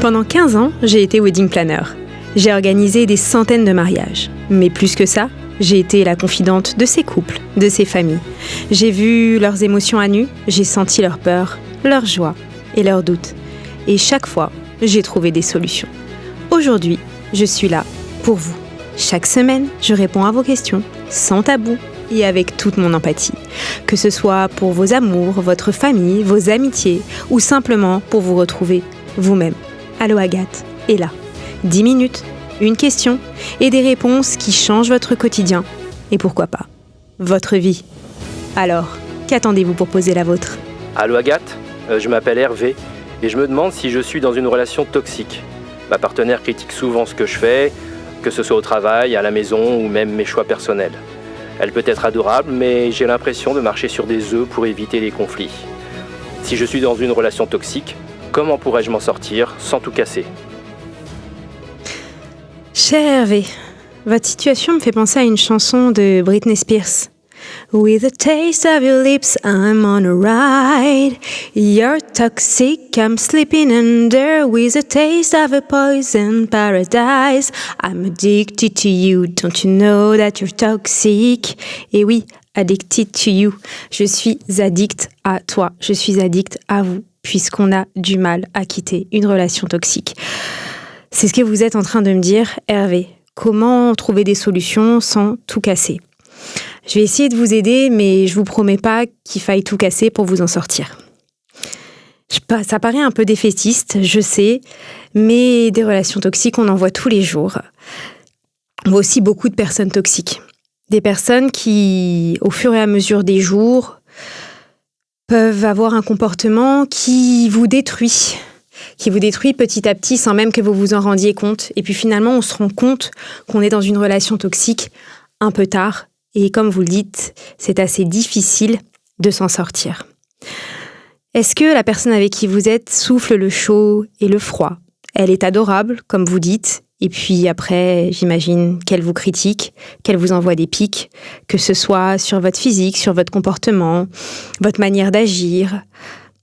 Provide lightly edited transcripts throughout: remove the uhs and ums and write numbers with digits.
Pendant 15 ans, j'ai été wedding planner. J'ai organisé des centaines de mariages. Mais plus que ça, j'ai été la confidente de ces couples, de ces familles. J'ai vu leurs émotions à nu, j'ai senti leurs peurs, leurs joies et leurs doutes. Et chaque fois, j'ai trouvé des solutions. Aujourd'hui, je suis là pour vous. Chaque semaine, je réponds à vos questions, sans tabou et avec toute mon empathie. Que ce soit pour vos amours, votre famille, vos amitiés ou simplement pour vous retrouver vous-même. Allo Agathe est là. 10 minutes, une question et des réponses qui changent votre quotidien. Et pourquoi pas, votre vie. Alors, qu'attendez-vous pour poser la vôtre ? Allo Agathe, je m'appelle Hervé et je me demande si je suis dans une relation toxique. Ma partenaire critique souvent ce que je fais, que ce soit au travail, à la maison ou même mes choix personnels. Elle peut être adorable, mais j'ai l'impression de marcher sur des œufs pour éviter les conflits. Si je suis dans une relation toxique, comment pourrais-je m'en sortir sans tout casser ? Cher Hervé, votre situation me fait penser à une chanson de Britney Spears. With a taste of your lips, I'm on a ride. You're toxic, I'm sleeping under. With a taste of a poison paradise, I'm addicted to you. Don't you know that you're toxic? Et oui, addicted to you. Je suis addict à toi. Je suis addict à vous, puisqu'on a du mal à quitter une relation toxique. C'est ce que vous êtes en train de me dire, Hervé. Comment trouver des solutions sans tout casser ? Je vais essayer de vous aider, mais je vous promets pas qu'il faille tout casser pour vous en sortir. Ça paraît un peu défaitiste, je sais, mais des relations toxiques, on en voit tous les jours. On voit aussi beaucoup de personnes toxiques. Des personnes qui, au fur et à mesure des jours, peuvent avoir un comportement qui vous détruit petit à petit sans même que vous vous en rendiez compte. Et puis finalement, on se rend compte qu'on est dans une relation toxique un peu tard. Et comme vous le dites, c'est assez difficile de s'en sortir. Est-ce que la personne avec qui vous êtes souffle le chaud et le froid ? Elle est adorable, comme vous dites, et puis après, j'imagine qu'elle vous critique, qu'elle vous envoie des pics, que ce soit sur votre physique, sur votre comportement, votre manière d'agir,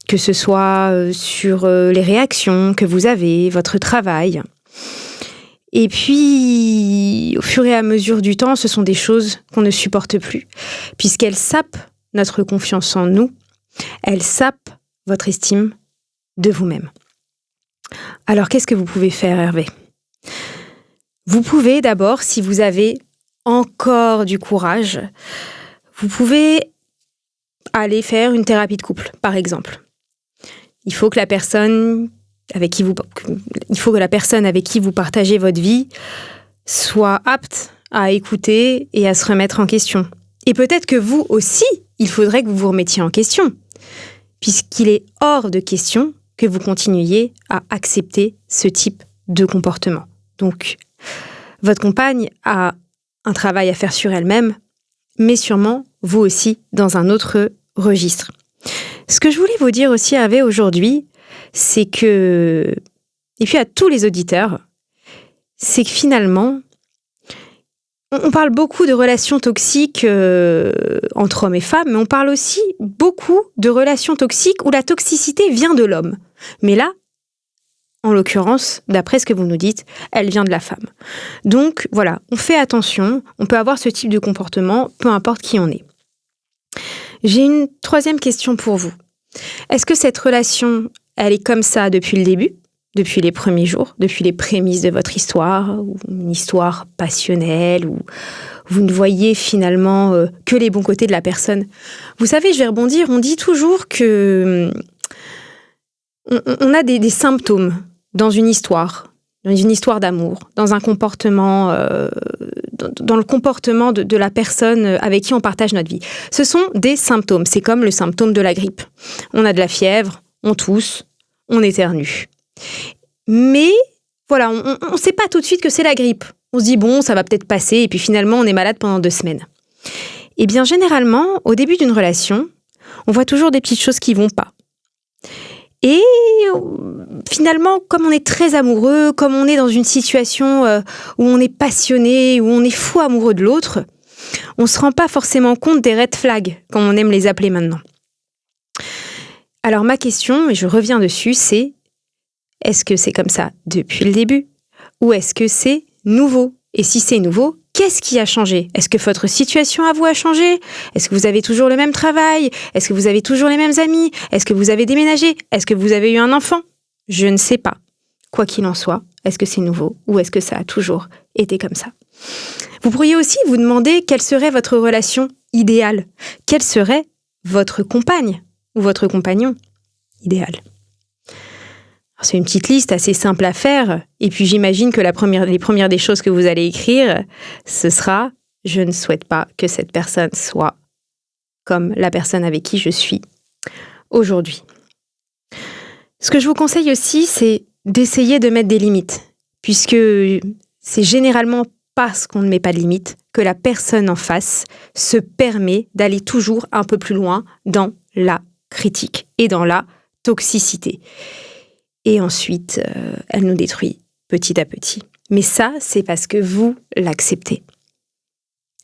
que ce soit sur les réactions que vous avez, votre travail. Et puis, au fur et à mesure du temps, ce sont des choses qu'on ne supporte plus, puisqu'elles sapent notre confiance en nous, elles sapent votre estime de vous-même. Alors, qu'est-ce que vous pouvez faire, Hervé ? Vous pouvez d'abord, si vous avez encore du courage, vous pouvez aller faire une thérapie de couple, par exemple. Il faut que la personne avec qui vous partagez votre vie soit apte à écouter et à se remettre en question. Et peut-être que vous aussi, il faudrait que vous vous remettiez en question, puisqu'il est hors de question que vous continuiez à accepter ce type de comportement. Donc, votre compagne a un travail à faire sur elle-même, mais sûrement vous aussi dans un autre registre. Ce que je voulais vous dire aussi, Hervé, aujourd'hui, c'est que, et puis à tous les auditeurs, c'est que finalement, on parle beaucoup de relations toxiques entre hommes et femmes, mais on parle aussi beaucoup de relations toxiques où la toxicité vient de l'homme. Mais là, en l'occurrence, d'après ce que vous nous dites, elle vient de la femme. Donc voilà, on fait attention, on peut avoir ce type de comportement, peu importe qui on est. J'ai une troisième question pour vous. Est-ce que cette relation, elle est comme ça depuis le début, depuis les premiers jours, depuis les prémices de votre histoire, ou une histoire passionnelle, où vous ne voyez finalement que les bons côtés de la personne ? Vous savez, je vais rebondir, on dit toujours que on a des symptômes dans une histoire d'amour, dans un comportement, dans le comportement de la personne avec qui on partage notre vie. Ce sont des symptômes, c'est comme le symptôme de la grippe. On a de la fièvre, on tousse, on éternue. Mais voilà, on ne sait pas tout de suite que c'est la grippe. On se dit, bon, ça va peut-être passer, et puis finalement, on est malade pendant 2 semaines. Eh bien, généralement, au début d'une relation, on voit toujours des petites choses qui ne vont pas. Et finalement, comme on est très amoureux, comme on est dans une situation où on est passionné, où on est fou amoureux de l'autre, on ne se rend pas forcément compte des red flags, comme on aime les appeler maintenant. Alors ma question, et je reviens dessus, c'est Est-ce que c'est comme ça depuis le début? Ou est-ce que c'est nouveau? Et si c'est nouveau, qu'est-ce qui a changé? Est-ce que votre situation à vous a changé? Est-ce que vous avez toujours le même travail? Est-ce que vous avez toujours les mêmes amis? Est-ce que vous avez déménagé? Est-ce que vous avez eu un enfant? Je ne sais pas. Quoi qu'il en soit, est-ce que c'est nouveau ou est-ce que ça a toujours été comme ça? Vous pourriez aussi vous demander quelle serait votre relation idéale. Quelle serait votre compagne ou votre compagnon idéal? Alors, c'est une petite liste assez simple à faire. Et puis j'imagine que les premières des choses que vous allez écrire, ce sera « Je ne souhaite pas que cette personne soit comme la personne avec qui je suis aujourd'hui ». Ce que je vous conseille aussi, c'est d'essayer de mettre des limites, puisque c'est généralement parce qu'on ne met pas de limites que la personne en face se permet d'aller toujours un peu plus loin dans la critique et dans la toxicité. Et ensuite, elle nous détruit petit à petit. Mais ça, c'est parce que vous l'acceptez.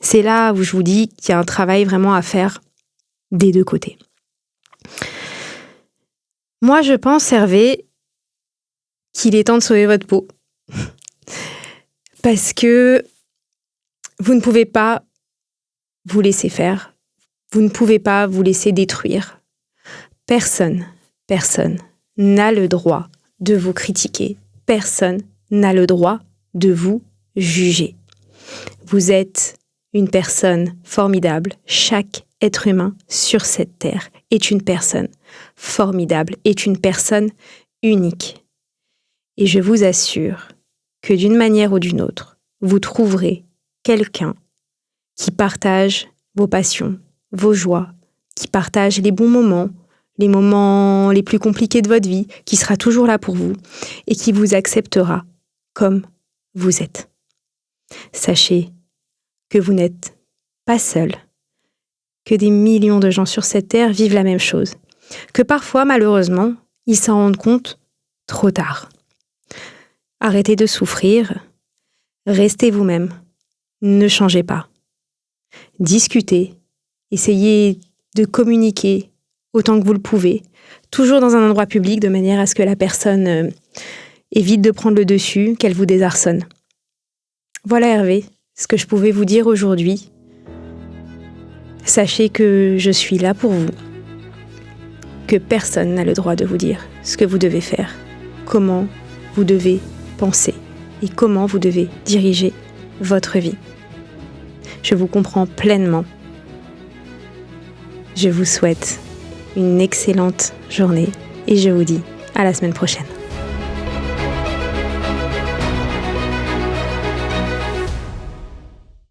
C'est là où je vous dis qu'il y a un travail vraiment à faire des deux côtés. Moi, je pense, Hervé, qu'il est temps de sauver votre peau. Parce que vous ne pouvez pas vous laisser faire. Vous ne pouvez pas vous laisser détruire. Personne n'a le droit de vous critiquer. Personne n'a le droit de vous juger. Vous êtes une personne formidable. Chaque être humain sur cette terre est une personne formidable, est une personne unique. Et je vous assure que d'une manière ou d'une autre, vous trouverez quelqu'un qui partage vos passions, vos joies, qui partage les bons moments, les moments les plus compliqués de votre vie, qui sera toujours là pour vous et qui vous acceptera comme vous êtes. Sachez que vous n'êtes pas seul, que des millions de gens sur cette terre vivent la même chose, que parfois, malheureusement, ils s'en rendent compte trop tard. Arrêtez de souffrir, restez vous-même, ne changez pas. Discutez, essayez de communiquer autant que vous le pouvez, toujours dans un endroit public de manière à ce que la personne évite de prendre le dessus, qu'elle vous désarçonne. Voilà Hervé, ce que je pouvais vous dire aujourd'hui. Sachez que je suis là pour vous, que personne n'a le droit de vous dire ce que vous devez faire, comment vous devez penser et comment vous devez diriger votre vie. Je vous comprends pleinement. Je vous souhaite une excellente journée et je vous dis à la semaine prochaine.